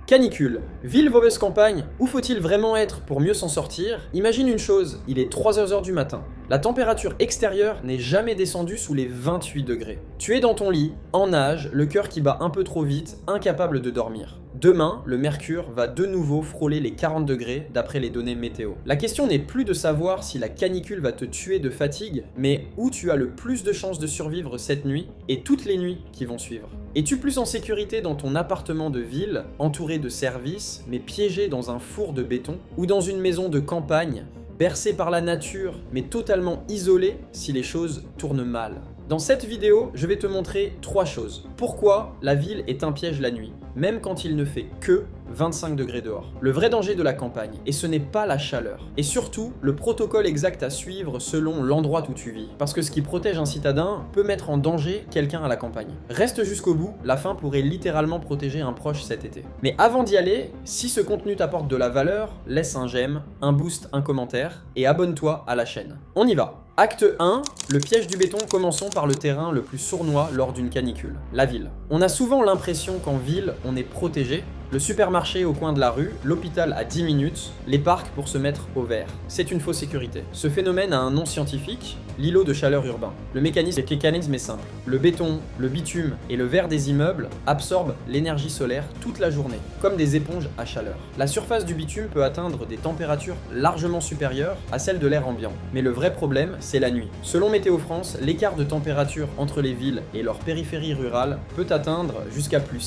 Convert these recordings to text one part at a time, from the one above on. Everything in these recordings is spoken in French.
Canicule. Ville vs campagne, où faut-il vraiment être pour mieux s'en sortir? Imagine une chose, il est 3h du matin. La température extérieure n'est jamais descendue sous les 28 degrés. Tu es dans ton lit, en nage, le cœur qui bat un peu trop vite, incapable de dormir. Demain, le mercure va de nouveau frôler les 40 degrés d'après les données météo. La question n'est plus de savoir si la canicule va te tuer de fatigue, mais où tu as le plus de chances de survivre cette nuit et toutes les nuits qui vont suivre. Es-tu plus en sécurité dans ton appartement de ville, entouré de services, mais piégé dans un four de béton, ou dans une maison de campagne, bercé par la nature, mais totalement isolé si les choses tournent mal? Dans cette vidéo, je vais te montrer 3 choses. Pourquoi la ville est un piège la nuit, même quand il ne fait que 25 degrés dehors. Le vrai danger de la campagne, et ce n'est pas la chaleur. Et surtout, le protocole exact à suivre selon l'endroit où tu vis. Parce que ce qui protège un citadin peut mettre en danger quelqu'un à la campagne. Reste jusqu'au bout, la fin pourrait littéralement protéger un proche cet été. Mais avant d'y aller, si ce contenu t'apporte de la valeur, laisse un j'aime, un boost, un commentaire, et abonne-toi à la chaîne. On y va! Acte 1, le piège du béton. Commençons par le terrain le plus sournois lors d'une canicule, la ville. On a souvent l'impression qu'en ville, on est protégé. Le supermarché au coin de la rue, l'hôpital à 10 minutes, les parcs pour se mettre au vert. C'est une fausse sécurité. Ce phénomène a un nom scientifique, l'îlot de chaleur urbain. Le mécanisme est simple. Le béton, le bitume et le verre des immeubles absorbent l'énergie solaire toute la journée, comme des éponges à chaleur. La surface du bitume peut atteindre des températures largement supérieures à celles de l'air ambiant. Mais le vrai problème, c'est la nuit. Selon Météo France, l'écart de température entre les villes et leur périphérie rurale peut atteindre jusqu'à plus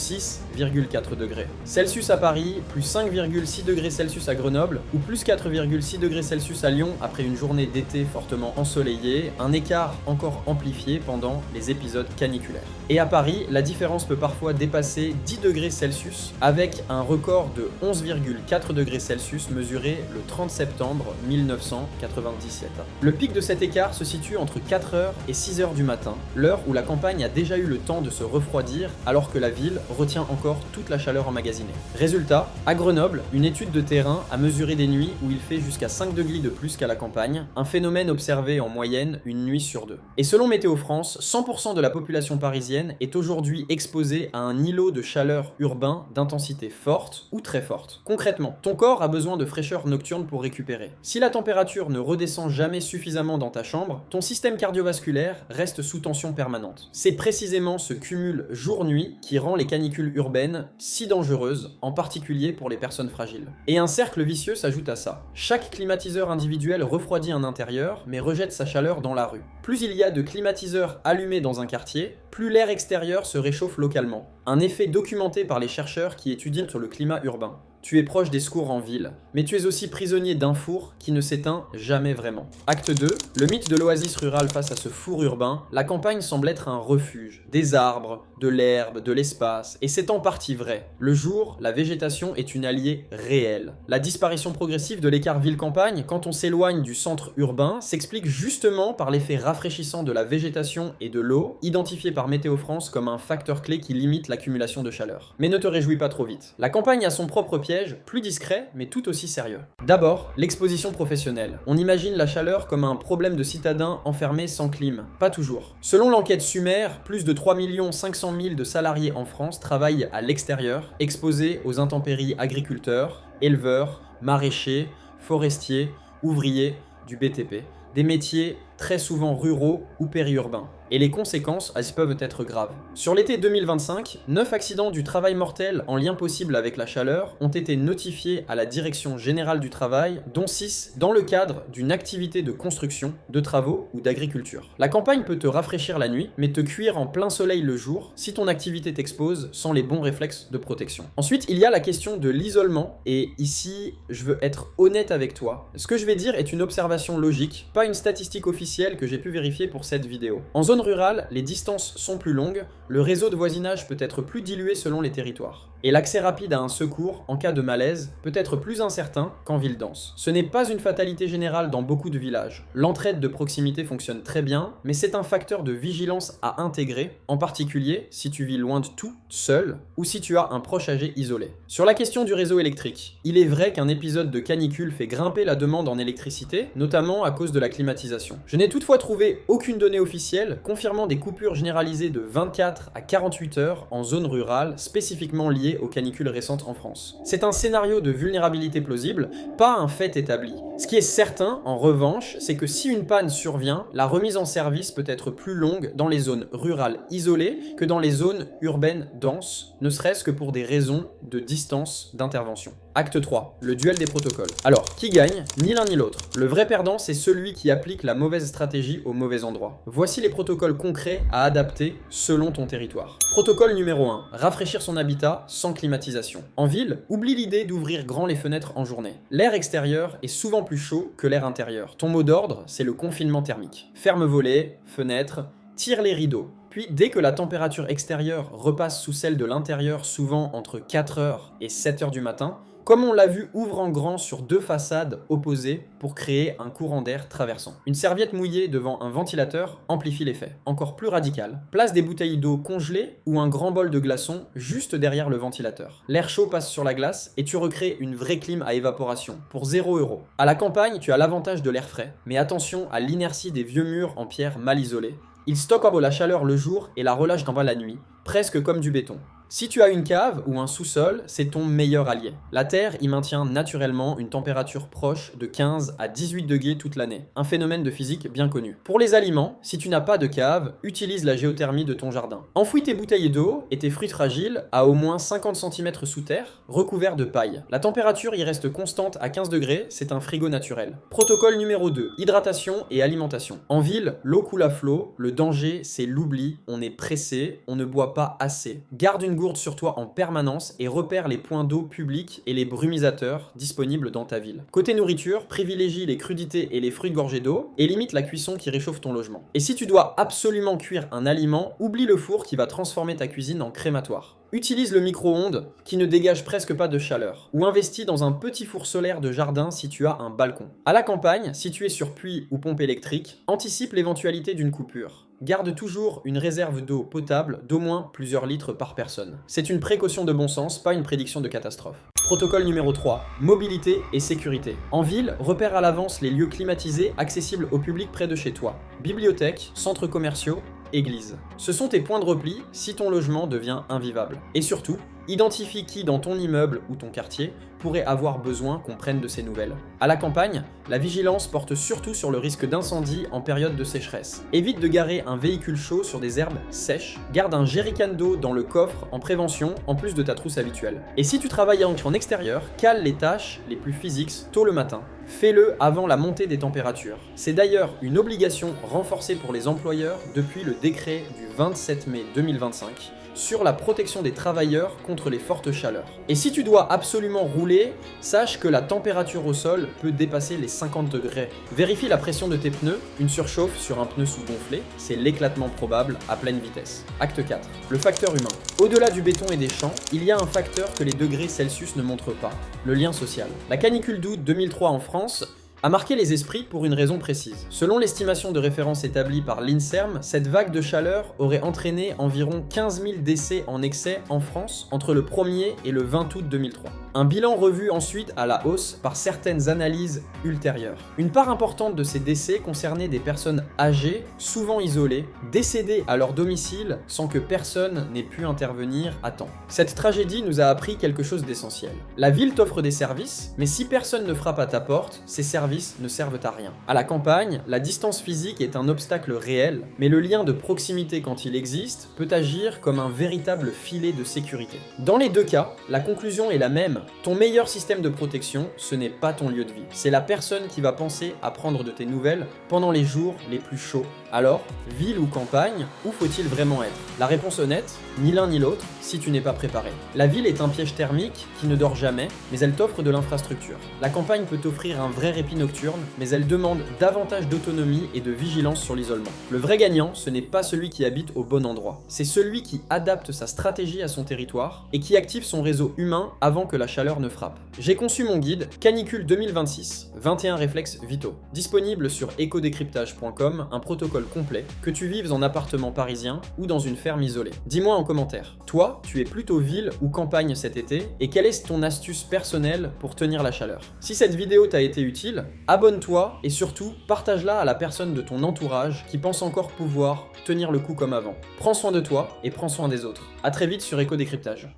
6,4 degrés. Celsius à Paris, plus 5,6 degrés Celsius à Grenoble ou plus 4,6 degrés Celsius à Lyon après une journée d'été fortement ensoleillée, un écart encore amplifié pendant les épisodes caniculaires. Et à Paris, la différence peut parfois dépasser 10 degrés Celsius avec un record de 11,4 degrés Celsius mesuré le 30 septembre 1997. Le pic de cet écart se situe entre 4h et 6h du matin, l'heure où la campagne a déjà eu le temps de se refroidir alors que la ville retient encore toute la chaleur emmagasinée. Résultat, à Grenoble, une étude de terrain a mesuré des nuits où il fait jusqu'à 5 degrés de plus qu'à la campagne, un phénomène observé en moyenne une nuit sur 2. Et selon Météo France, 100% de la population parisienne est aujourd'hui exposée à un îlot de chaleur urbain d'intensité forte ou très forte. Concrètement, ton corps a besoin de fraîcheur nocturne pour récupérer. Si la température ne redescend jamais suffisamment dans ta chambre, ton système cardiovasculaire reste sous tension permanente. C'est précisément ce cumul jour-nuit qui rend les canicules urbaines si dangereuses, en particulier pour les personnes fragiles. Et un cercle vicieux s'ajoute à ça. Chaque climatiseur individuel refroidit un intérieur, mais rejette sa chaleur dans la rue. Plus il y a de climatiseurs allumés dans un quartier, plus l'air extérieur se réchauffe localement. Un effet documenté par les chercheurs qui étudient sur le climat urbain. Tu es proche des secours en ville, mais tu es aussi prisonnier d'un four qui ne s'éteint jamais vraiment. Acte 2, le mythe de l'oasis rurale face à ce four urbain, la campagne semble être un refuge. Des arbres, de l'herbe, de l'espace, et c'est en partie vrai. Le jour, la végétation est une alliée réelle. La disparition progressive de l'écart ville-campagne, quand on s'éloigne du centre urbain, s'explique justement par l'effet rafraîchissant de la végétation et de l'eau, identifié par Météo France comme un facteur clé qui limite l'accumulation de chaleur. Mais ne te réjouis pas trop vite. La campagne a son propre piège, plus discret, mais tout aussi sérieux. D'abord, l'exposition professionnelle. On imagine la chaleur comme un problème de citadins enfermés sans clim. Pas toujours. Selon l'enquête Sumer, plus de 3 500 000 de salariés en France travaillent à l'extérieur, exposés aux intempéries agriculteurs, éleveurs, maraîchers, forestiers, ouvriers, du BTP. Des métiers très souvent ruraux ou périurbains. Et les conséquences, elles peuvent être graves. Sur l'été 2025, 9 accidents du travail mortel en lien possible avec la chaleur ont été notifiés à la Direction Générale du Travail, dont 6 dans le cadre d'une activité de construction, de travaux ou d'agriculture. La campagne peut te rafraîchir la nuit, mais te cuire en plein soleil le jour si ton activité t'expose sans les bons réflexes de protection. Ensuite, il y a la question de l'isolement, et ici, je veux être honnête avec toi. Ce que je vais dire est une observation logique, pas une statistique officielle que j'ai pu vérifier pour cette vidéo. En zone rurale, les distances sont plus longues, le réseau de voisinage peut être plus dilué selon les territoires. Et l'accès rapide à un secours en cas de malaise peut être plus incertain qu'en ville dense. Ce n'est pas une fatalité générale dans beaucoup de villages. L'entraide de proximité fonctionne très bien, mais c'est un facteur de vigilance à intégrer, en particulier si tu vis loin de tout, seul, ou si tu as un proche âgé isolé. Sur la question du réseau électrique, il est vrai qu'un épisode de canicule fait grimper la demande en électricité, notamment à cause de la climatisation. Je n'ai toutefois trouvé aucune donnée officielle confirmant des coupures généralisées de 24 à 48 heures en zone rurale, spécifiquement liées liées aux canicules récentes en France. C'est un scénario de vulnérabilité plausible, pas un fait établi. Ce qui est certain, en revanche, c'est que si une panne survient, la remise en service peut être plus longue dans les zones rurales isolées que dans les zones urbaines denses, ne serait-ce que pour des raisons de distance d'intervention. Acte 3, le duel des protocoles. Alors, qui gagne? Ni l'un ni l'autre. Le vrai perdant, c'est celui qui applique la mauvaise stratégie au mauvais endroit. Voici les protocoles concrets à adapter selon ton territoire. Protocole numéro 1, rafraîchir son habitat sans climatisation. En ville, oublie l'idée d'ouvrir grand les fenêtres en journée. L'air extérieur est souvent plus chaud que l'air intérieur. Ton mot d'ordre, c'est le confinement thermique. Ferme volets, fenêtres, tire les rideaux. Puis, dès que la température extérieure repasse sous celle de l'intérieur, souvent entre 4h et 7h du matin, comme on l'a vu, ouvre en grand sur deux façades opposées pour créer un courant d'air traversant. Une serviette mouillée devant un ventilateur amplifie l'effet. Encore plus radical, place des bouteilles d'eau congelées ou un grand bol de glaçons juste derrière le ventilateur. L'air chaud passe sur la glace et tu recrées une vraie clim à évaporation pour 0€. À la campagne, tu as l'avantage de l'air frais, mais attention à l'inertie des vieux murs en pierre mal isolés. Ils stockent la chaleur le jour et la relâchent en bas la nuit, presque comme du béton. Si tu as une cave ou un sous-sol, c'est ton meilleur allié. La terre y maintient naturellement une température proche de 15 à 18 degrés toute l'année, un phénomène de physique bien connu. Pour les aliments, si tu n'as pas de cave, utilise la géothermie de ton jardin. Enfouis tes bouteilles d'eau et tes fruits fragiles à au moins 50 cm sous terre, recouverts de paille. La température y reste constante à 15 degrés, c'est un frigo naturel. Protocole numéro 2, hydratation et alimentation. En ville, l'eau coule à flot, le danger c'est l'oubli, on est pressé, on ne boit pas assez. Garde une gourde sur toi en permanence et repère les points d'eau publics et les brumisateurs disponibles dans ta ville. Côté nourriture, privilégie les crudités et les fruits gorgés d'eau et limite la cuisson qui réchauffe ton logement. Et si tu dois absolument cuire un aliment, oublie le four qui va transformer ta cuisine en crématoire. Utilise le micro-ondes qui ne dégage presque pas de chaleur, ou investis dans un petit four solaire de jardin si tu as un balcon. À la campagne, situé sur puits ou pompe électrique, anticipe l'éventualité d'une coupure. Garde toujours une réserve d'eau potable d'au moins plusieurs litres par personne. C'est une précaution de bon sens, pas une prédiction de catastrophe. Protocole numéro 3, mobilité et sécurité. En ville, repère à l'avance les lieux climatisés accessibles au public près de chez toi. Bibliothèques, centres commerciaux, église. Ce sont tes points de repli si ton logement devient invivable. Et surtout, identifie qui dans ton immeuble ou ton quartier pourrait avoir besoin qu'on prenne de ses nouvelles. À la campagne, la vigilance porte surtout sur le risque d'incendie en période de sécheresse. Évite de garer un véhicule chaud sur des herbes sèches. Garde un jerrycan d'eau dans le coffre en prévention en plus de ta trousse habituelle. Et si tu travailles en extérieur, cale les tâches les plus physiques tôt le matin. Fais-le avant la montée des températures. C'est d'ailleurs une obligation renforcée pour les employeurs depuis le décret du 27 mai 2025 sur la protection des travailleurs contre les fortes chaleurs. Et si tu dois absolument rouler, sache que la température au sol peut dépasser les 50 degrés. Vérifie la pression de tes pneus, une surchauffe sur un pneu sous-gonflé, c'est l'éclatement probable à pleine vitesse. Acte 4, le facteur humain. Au-delà du béton et des champs, il y a un facteur que les degrés Celsius ne montrent pas, le lien social. La canicule d'août 2003 en France a marqué les esprits pour une raison précise. Selon l'estimation de référence établie par l'INSERM, cette vague de chaleur aurait entraîné environ 15 000 décès en excès en France entre le 1er et le 20 août 2003. Un bilan revu ensuite à la hausse par certaines analyses ultérieures. Une part importante de ces décès concernait des personnes âgées, souvent isolées, décédées à leur domicile sans que personne n'ait pu intervenir à temps. Cette tragédie nous a appris quelque chose d'essentiel. La ville t'offre des services, mais si personne ne frappe à ta porte, ces services ne servent à rien. À la campagne, la distance physique est un obstacle réel, mais le lien de proximité quand il existe peut agir comme un véritable filet de sécurité. Dans les deux cas, la conclusion est la même. Ton meilleur système de protection, ce n'est pas ton lieu de vie. C'est la personne qui va penser à prendre de tes nouvelles pendant les jours les plus chauds. Alors, ville ou campagne, où faut-il vraiment être? La réponse honnête, ni l'un ni l'autre, si tu n'es pas préparé. La ville est un piège thermique qui ne dort jamais, mais elle t'offre de l'infrastructure. La campagne peut t'offrir un vrai répit nocturne, mais elle demande davantage d'autonomie et de vigilance sur l'isolement. Le vrai gagnant, ce n'est pas celui qui habite au bon endroit. C'est celui qui adapte sa stratégie à son territoire et qui active son réseau humain avant que la chaleur ne frappe. J'ai conçu mon guide Canicule 2026, 21 réflexes vitaux. Disponible sur ecodécryptage.com, un protocole complet, que tu vives en appartement parisien ou dans une ferme isolée. Dis-moi en commentaire, toi, tu es plutôt ville ou campagne cet été et quelle est ton astuce personnelle pour tenir la chaleur? Si cette vidéo t'a été utile, abonne-toi et surtout partage-la à la personne de ton entourage qui pense encore pouvoir tenir le coup comme avant. Prends soin de toi et prends soin des autres. A très vite sur Éco Décryptage.